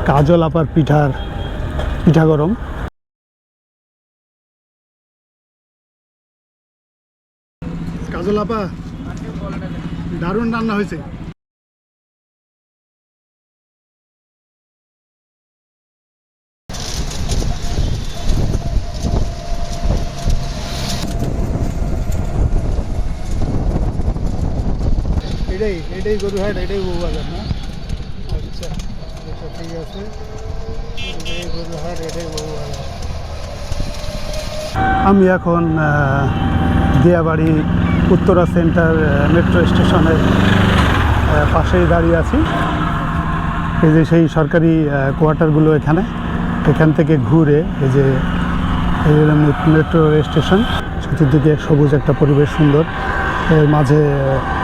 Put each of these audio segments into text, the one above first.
কাজল আপার পিঠা গরম। কাজল আপা, দারুণ রান্না হয়েছে। এটাই গরুহাট, এটাই বউবাজার না? আচ্ছা, ঠিক আছে, এটাই গরুহাট, এটাই বউবাজার। আমি এখন দিয়াবাড়ি উত্তরা সেন্টার মেট্রো স্টেশনের পাশেই দাঁড়িয়ে আছি। এই যে সেই সরকারি কোয়ার্টারগুলো এখান থেকে ঘুরে এই যে মেট্রো স্টেশন, চতুর্দিকে সবুজ একটা পরিবেশ, সুন্দর। এর মাঝে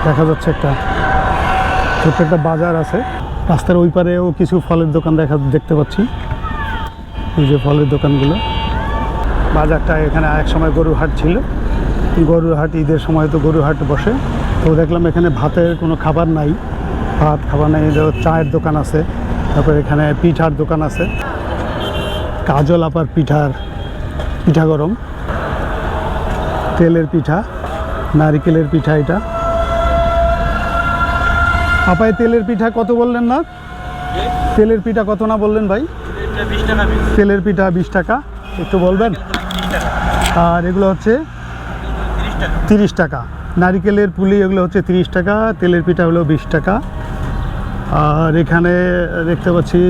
দেখা যাচ্ছে ছোট্ট একটা বাজার আছে। রাস্তার ওই পারেও কিছু ফলের দোকান দেখতে পাচ্ছি। এই যে ফলের দোকানগুলো। বাজারটা এখানে এক সময় গরুর হাট ছিল। গরুর হাট, ঈদের সময় তো গরুর হাট বসে। তো দেখলাম এখানে ভাতের কোনো খাবার নাই, খাবার নাই। চায়ের দোকান আছে, তারপর এখানে পিঠার দোকান আছে। কাজল আপার পিঠা গরম, তেলের পিঠা, নারিকেলের পিঠা। এটা আপায় তেলের পিঠা কত বললেন না? তেলের পিঠা কত না বললেন ভাই? তেলের পিঠা 20 টাকা, একটু বলবেন? আর এগুলো হচ্ছে 30 টাকা। নারিকেলের পুলি এগুলো হচ্ছে 30 টাকা, তেলের পিঠা হলো 20 টাকা। আর এখানে দেখতে পাচ্ছি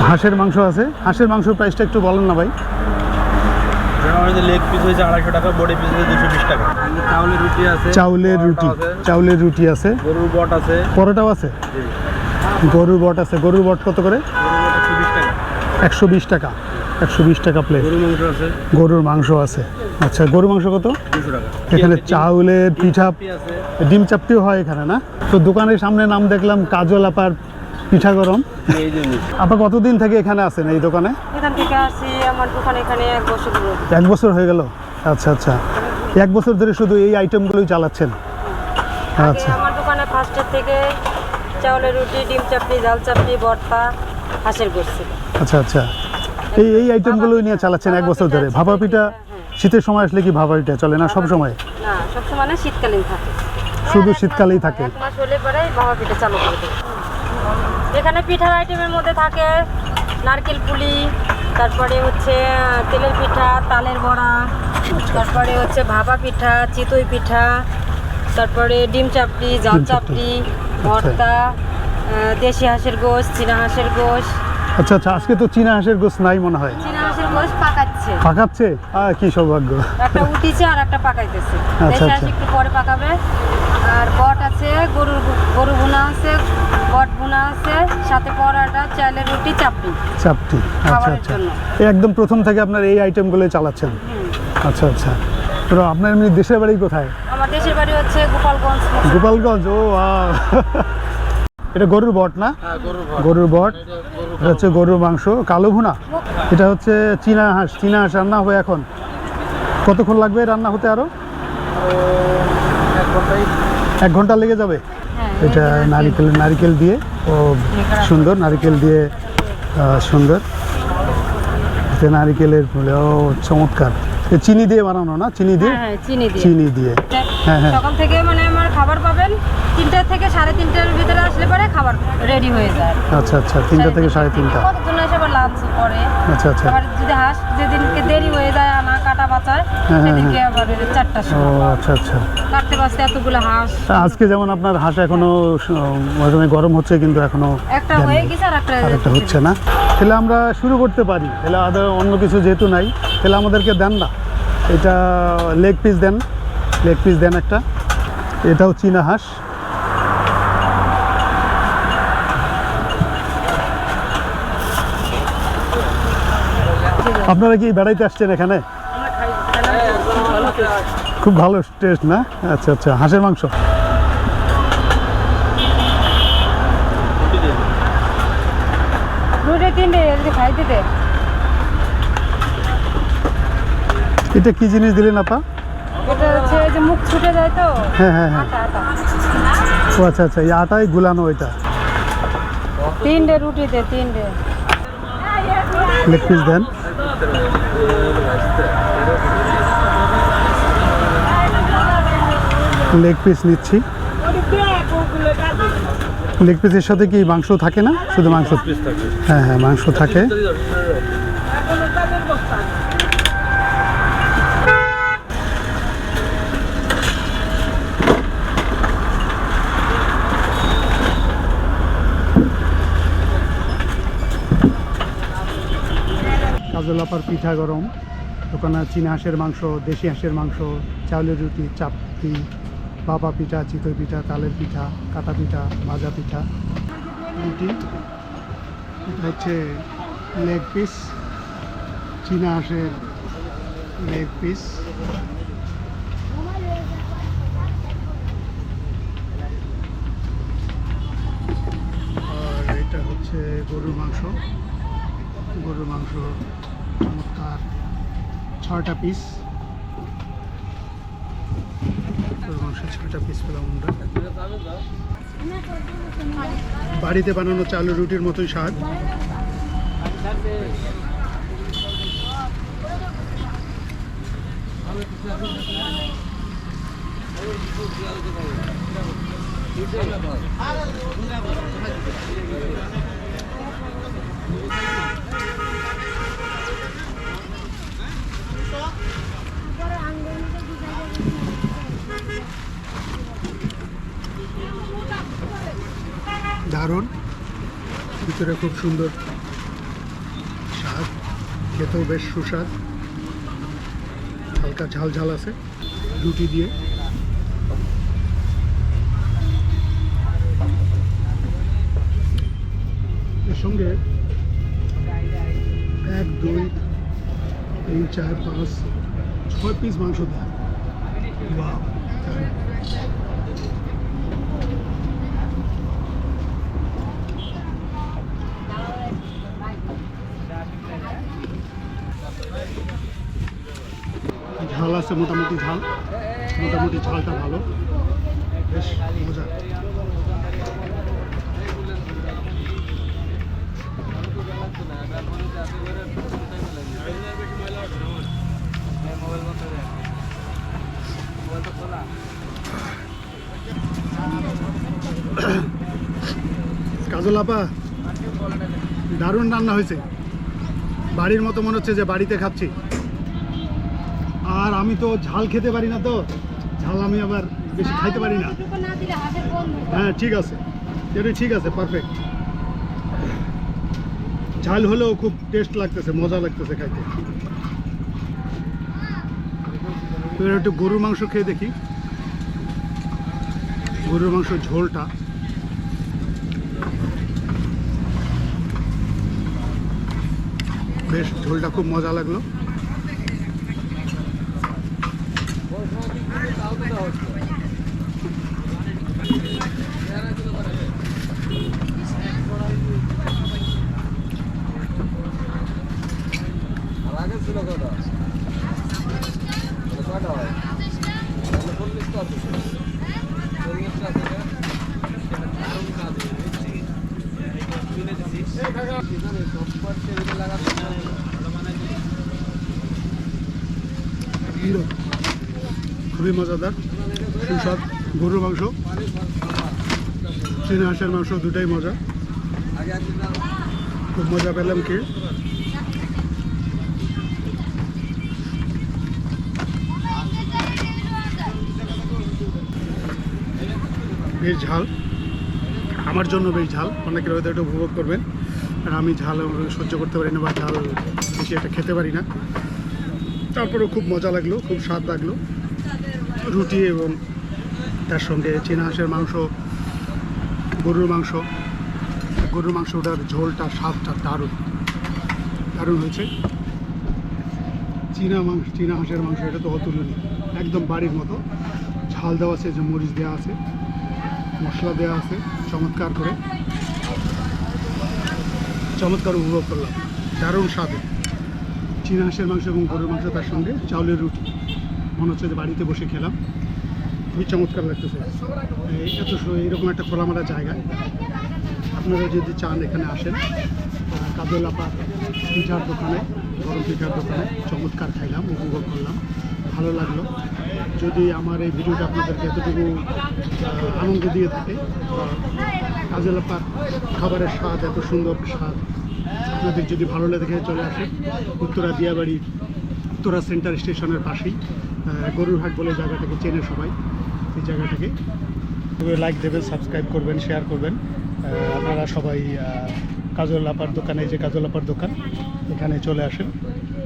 হাঁসের মাংস আছে। হাঁসের মাংসের প্রাইসটা একটু বলেন না ভাই? লেগ পিস হয়েছে 250 টাকা, বডি পিস হয়েছে 220 টাকা। চাউলের রুটি আছে, চাউলের রুটি আছে, গরুর বট আছে, পরোটাও আছে, গরুর বট আছে। গরুর বট কত করে? 120 টাকা। 120 টাকা প্লেট। গরুর মাংস আছে। আচ্ছা, গরুর মাংস কত? 200 টাকা। এখানে চাউলের পিঠা, ডিম চাপটিও হয় এখানে না? তো দোকানের সামনে নাম দেখলাম কাজল আপার পিঠা গরম। আপা কতদিন থেকে এখানে আছেন এই দোকানে? এখান থেকে আসি, আমার দোকান এখানে 1 বছর হলো। 1 বছর হয়ে গেল? আচ্ছা আচ্ছা, 1 বছর ধরে শুধু এই আইটেমগুলোই চালাচ্ছেন? আচ্ছা, আমার দোকানে ফার্স্টের থেকে চাউলের রুটি, ডিম চাপটি, ঝাল চাপটি, ভর্তা, হাঁসের গোশত ছিল। আচ্ছা আচ্ছা, এই আইটেমগুলোই নিয়ে চালাচ্ছেন 1 বছর ধরে। ভাপা পিঠা শীতের সময় আসলে কি ভাপা পিঠা চলে না সব সময়? না, সব সময় না, শীতকালীন থাকে। শুধু শীতকালেই থাকে? 1 মাস হলে পরে ভাপা পিঠা চালু করে দেয়। এখানে পিঠার আইটেমের মধ্যে থাকে নারকেল পুলি, তারপরে হচ্ছে তেলের পিঠা, তালের বড়া, তারপরে হচ্ছে ভাপা পিঠা, চিতই পিঠা, তারপরে ডিম চাপড়ি, জাল চাপড়ি, ভর্তা, দেশি হাঁসের গোশ, চীনা হাঁসের গোশ। আচ্ছা আচ্ছা, আজকে তো চীনা হাঁসের গোশ নাই মনে হয়? চীনা হাঁসের গোশ পাকাচ্ছে। পাকাচ্ছে? কি সৌভাগ্য। একটা উঠিছে আর একটা পাকাইতেছে। আচ্ছা দেশি হাঁস একটু পরে পাকাবে। আর বট আছে, গরু ভুনা আছে, বট ভুনা আছে, সাথে পরোটা, চালের রুটি, চাপটি। আচ্ছা আচ্ছা, একদম প্রথম থেকে আপনার এই আইটেমগুলো চালাচ্ছেন? আচ্ছা আচ্ছা। তো আপনার এমনি দেশের বাড়ি কোথায়? আমার দেশের বাড়ি হচ্ছে গোপালগঞ্জ। গোপালগঞ্জ? ও এটা গরুর বট না? গরুর বট। এটা হচ্ছে গরুর মাংস, কালো ভুনা। এটা হচ্ছে চীনা হাঁস রান্না হবে এখন। কতক্ষণ লাগবে রান্না হতে? আরো 1 ঘন্টা লেগে যাবে? এটা নারিকেল দিয়ে, ও সুন্দর, নারিকেল দিয়ে সুন্দর। নারিকেলের ও চমৎকার। চিনি দিয়ে বানানো না? চিনি দিয়ে? চিনি দিয়ে। হ্যাঁ হ্যাঁ, সকাল থেকে মানে আমার খাবার পাবেন 3টা থেকে 3:30টার ভিতরে আসলে পরে খাবার রেডি হয়ে যায়। আচ্ছা আচ্ছা, 3টা থেকে 3:30টা। কতজন এসে আবার লাঞ্চ করে। আচ্ছা আচ্ছা। আবার যদি হাঁস যেদিনকে দেরি হয়ে যায় আনা কাটা বাঁচায়, সেদিনকে আবার 4টার সময়। ও আচ্ছা আচ্ছা, কাটতে বাঁচতে এতগুলো হাঁস। আজকে যেমন আপনার হাঁস এখনো গরম হচ্ছে, কিন্তু এখনো একটা হয়ে গেছে আর একটা হচ্ছে না। তাহলে আমরা শুরু করতে পারি? তাহলে অন্য কিছু যেহেতু নাই, তাহলে আমাদেরকে দেন না। এটা লেগ পিস দেন একটা। এটাও চীনা হাঁস। আপনারা কি বেড়াইতে আসছেন এখানে? খুব ভালো টেস্ট না? আচ্ছা আচ্ছা, হাঁসের মাংস। এটা কি জিনিস দিলেন আপা? এটা হচ্ছে যে মুখ ছুটে যায় তো। হ্যাঁ হ্যাঁ হ্যাঁ। ও আচ্ছা আচ্ছা, এই আটাই গুলানো। এটা তিনটে রুটি দে, তিনটে। লেগ পিস দেন। লেগ পিস নিচ্ছি। লেগ পিসের সাথে কি মাংস থাকে না? শুধু মাংস? পিস থাকে। হ্যাঁ হ্যাঁ, মাংস থাকে। কাজল আপার পিঠা গরম। দোকানে চীনা হাঁসের মাংস, দেশি হাঁসের মাংস, চাউলের রুটি, চাপটি, বাবা পিঠা, চিতই পিঠা, তালের পিঠা, কাটা পিঠা, ভাজা পিঠা, রুটি। এটা হচ্ছে লেগ পিস, চীনা হাঁসের লেগ পিস। আর এটা হচ্ছে গরুর মাংস। গরুর মাংস চমৎকার 6টা পিস। গরুর মাংস 6টা পিস পেলাম আমরা। বাড়িতে বানানো চালের রুটির মতোই স্বাদ। দারুণ, ভিতরে খুব সুন্দর স্বাদ, খেতেও বেশ সুস্বাদ, হালকা ঝাল ঝাল আছে। রুটি দিয়ে এর সঙ্গে 1 2 3 4 5 6 পিস মাংস দেয়। বাহ, ঝাল আছে মোটামুটি, ঝালটা ভালো, বেশ মজা। কাজল আপা, দারুণ রান্না হয়েছে, বাড়ির মতো মনে হচ্ছে যে বাড়িতে খাচ্ছি। আর আমি তো ঝাল খেতে পারি না, তো ঝাল আমি আবার বেশি খাইতে পারি না। হ্যাঁ ঠিক আছে, এটা ঠিক আছে, পারফেক্ট। ঝাল হলেও খুব টেস্ট লাগতেছে, মজা লাগতেছে খাইতে। এবার একটু গরুর মাংস খেয়ে দেখি। গরুর মাংস ঝোলটা বেশ, ঝোলটা খুব মজা লাগলো। খুবই মজাদার, সুস্বাদ গরুর মাংস, চীনা হাঁসের মাংস, দুটাই মজা, খুব মজা পেলাম কি। বেশ ঝাল, আমার জন্য বেশ ঝাল, অনেকের হয়তো একটু উপভোগ করবেন। আর আমি ঝাল সহ্য করতে পারি না, বা ঝাল বেশি একটা খেতে পারি না। তারপরেও খুব মজা লাগলো, খুব স্বাদ লাগলো। রুটি এবং তার সঙ্গে চীনা হাঁসের মাংস, গরুর মাংসটার ঝোলটা, স্বাদটা দারুণ দারুণ হয়েছে। চীনা হাঁসের মাংস এটা তো অতুলনীয়, একদম বাড়ির মতো। ঝাল দেওয়া আছে, যে মরিচ দেওয়া আছে, মশলা দেওয়া আছে, চমৎকার করে, চমৎকার উপভোগ করলাম, দারুণ স্বাদে। চীনা হাঁসের মাংস এবং গরুর মাংস, তার সঙ্গে চাউলের রুটি, মনে হচ্ছে যে বাড়িতে বসে খেলাম, খুবই চমৎকার লাগতেছে। এরকম একটা খোলামেলা জায়গায় আপনারা আপনারা যদি চান এখানে আসেন, কাজল আপার পিঠার দোকানে, গরম পিঠার দোকানে চমৎকার খাইলাম, উপভোগ করলাম, ভালো লাগলো। যদি আমার এই ভিডিওটা আপনাদেরকে এতটুকু আনন্দ দিয়ে থাকে, কাজল আপার খাবারের স্বাদ, এত সুন্দর স্বাদ আপনাদের যদি ভালো লেগে চলে আসে উত্তরা দিয়াবাড়ি, উত্তরা সেন্টার স্টেশনের পাশেই গরুরহাট বলে জায়গাটাকে চেনে সবাই। এই জায়গাটাকে লাইক দেবেন, সাবস্ক্রাইব করবেন, শেয়ার করবেন। আপনারা সবাই কাজল আপার দোকানে, যে কাজল আপার দোকান, এখানে চলে আসেন।